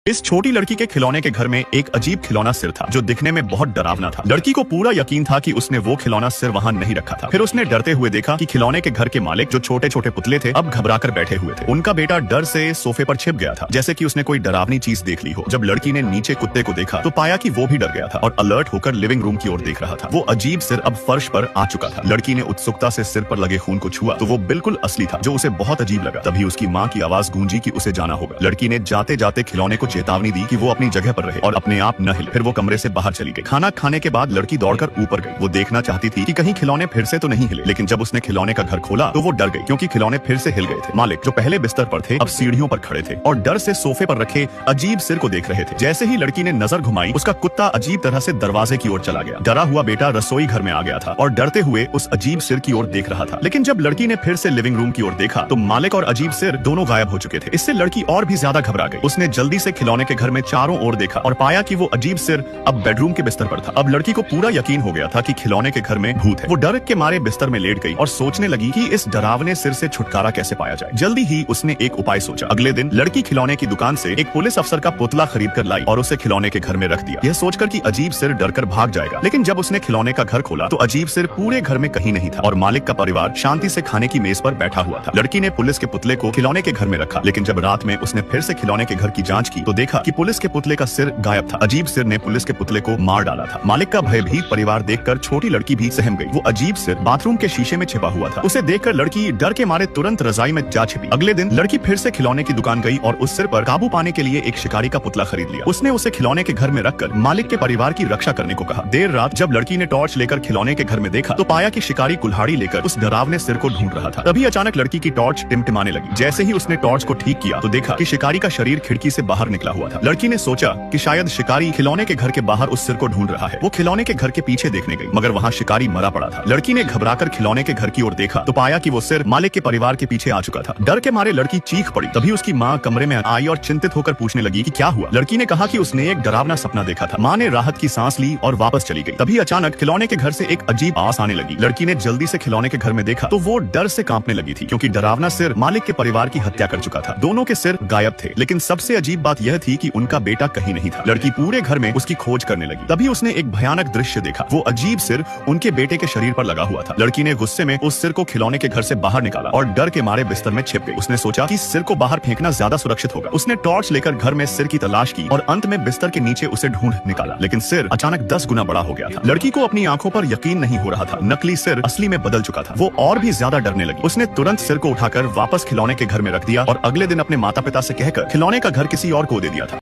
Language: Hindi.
इस छोटी लड़की के खिलौने के घर में एक अजीब खिलौना सिर था जो दिखने में बहुत डरावना था। लड़की को पूरा यकीन था कि उसने वो खिलौना सिर वहाँ नहीं रखा था। फिर उसने डरते हुए देखा कि खिलौने के घर के मालिक जो छोटे छोटे पुतले थे अब घबराकर बैठे हुए थे। उनका बेटा डर से सोफे पर छिप गया था जैसे कि उसने कोई डरावनी चीज देख ली हो। जब लड़की ने नीचे कुत्ते को देखा तो पाया कि वो भी डर गया था और अलर्ट होकर लिविंग रूम की ओर देख रहा था। वो अजीब सिर अब फर्श पर आ चुका था। लड़की ने उत्सुकता से सिर पर लगे खून को छुआ तो वो बिल्कुल असली था जो उसे बहुत अजीब लगा। तभी उसकी माँ की आवाज गूंजी कि उसे जाना होगा। लड़की ने जाते जाते खिलौने को चेतावनी दी कि वो अपनी जगह पर रहे और अपने आप न हिले। फिर वो कमरे से बाहर चली गई। खाना खाने के बाद लड़की दौड़कर ऊपर गई। वो देखना चाहती थी कि कहीं खिलौने फिर से तो नहीं हिले, लेकिन जब उसने खिलौने का घर खोला तो वो डर गई क्योंकि खिलौने फिर से हिल गए थे। मालिक जो पहले बिस्तर पर थे अब सीढ़ियों पर खड़े थे और डर से सोफे पर रखे अजीब सिर को देख रहे थे। जैसे ही लड़की ने नजर घुमाई उसका कुत्ता अजीब तरह से दरवाजे की ओर चला गया। डरा हुआ बेटा रसोई घर में आ गया था और डरते हुए उस अजीब सिर की ओर देख रहा था। लेकिन जब लड़की ने फिर से लिविंग रूम की ओर देखा तो मालिक और अजीब सिर दोनों गायब हो चुके थे। इससे लड़की और भी ज्यादा घबरा गई। उसने जल्दी से खिलौने के घर में चारों ओर देखा और पाया कि वो अजीब सिर अब बेडरूम के बिस्तर पर था। अब लड़की को पूरा यकीन हो गया था कि खिलौने के घर में भूत है। वो डर के मारे बिस्तर में लेट गई और सोचने लगी कि इस डरावने सिर से छुटकारा कैसे पाया जाए। जल्दी ही उसने एक उपाय सोचा। अगले दिन लड़की खिलौने की दुकान से एक पुलिस अफसर का पुतला खरीद कर लाई और उसे खिलौने के घर में रख दिया, यह सोचकर कि अजीब सिर डरकर भाग जाएगा। लेकिन जब उसने खिलौने का घर खोला तो अजीब सिर पूरे घर में कहीं नहीं था और मालिक का परिवार शांति से खाने की मेज पर बैठा हुआ था। लड़की ने पुलिस के पुतले को खिलौने के घर में रखा, लेकिन जब रात में उसने फिर से खिलौने के घर की जांच की तो देखा कि पुलिस के पुतले का सिर गायब था। अजीब सिर ने पुलिस के पुतले को मार डाला था। मालिक का भयभीत परिवार देखकर छोटी लड़की भी सहम गई। वो अजीब सिर बाथरूम के शीशे में छिपा हुआ था। उसे देखकर लड़की डर के मारे तुरंत रजाई में जा छिपी। अगले दिन लड़की फिर से खिलौने की दुकान गई और उस सिर पर काबू पाने के लिए एक शिकारी का पुतला खरीद लिया। उसने उसे खिलौने के घर में रखकर मालिक के परिवार की रक्षा करने को कहा। देर रात जब लड़की ने टॉर्च लेकर खिलौने के घर में देखा तो पाया कि शिकारी कुल्हाड़ी लेकर उस डरावने सिर को ढूंढ रहा था। तभी अचानक लड़की की टॉर्च टिमटिमाने लगी। जैसे ही उसने टॉर्च को ठीक किया तो देखा कि शिकारी का शरीर खिड़की से बाहर निकला हुआ था। लड़की ने सोचा कि शायद शिकारी खिलौने के घर के बाहर उस सिर को ढूंढ रहा है। वो खिलौने के घर के पीछे देखने गई मगर वहाँ शिकारी मरा पड़ा था। लड़की ने घबराकर खिलौने के घर की ओर देखा तो पाया कि वो सिर मालिक के परिवार के पीछे आ चुका था। डर के मारे लड़की चीख पड़ी। तभी उसकी माँ कमरे में आई और चिंतित होकर पूछने लगी कि क्या हुआ। लड़की ने कहा कि उसने एक डरावना सपना देखा था। माँ ने राहत की सांस ली और वापस चली गई। तभी अचानक खिलौने के घर से एक अजीब आवाज आने लगी। लड़की ने जल्दी से खिलौने के घर में देखा तो वो डर से कांपने लगी थी क्योंकि डरावना सिर मालिक के परिवार की हत्या कर चुका था। दोनों के सिर गायब थे, लेकिन सबसे अजीब बात यह थी कि उनका बेटा कहीं नहीं था। लड़की पूरे घर में उसकी खोज करने लगी। तभी उसने एक भयानक दृश्य देखा। वो अजीब सिर उनके बेटे के शरीर पर लगा हुआ था। लड़की ने गुस्से में उस सिर को खिलौने के घर से बाहर निकाला और डर के मारे बिस्तर में छिप गई। उसने सोचा कि सिर को बाहर फेंकना ज्यादा सुरक्षित होगा। उसने टॉर्च लेकर घर में सिर की तलाश की और अंत में बिस्तर के नीचे उसे ढूंढ निकाला, लेकिन सिर अचानक 10 गुना बड़ा हो गया था। लड़की को अपनी आंखों पर यकीन नहीं हो रहा था। नकली सिर असली में बदल चुका था। वो और भी ज्यादा डरने लगी। उसने तुरंत सिर को उठाकर वापस खिलौने के घर में रख दिया और अगले दिन अपने माता पिता से कहकर खिलौने का घर किसी और को दे दिया था।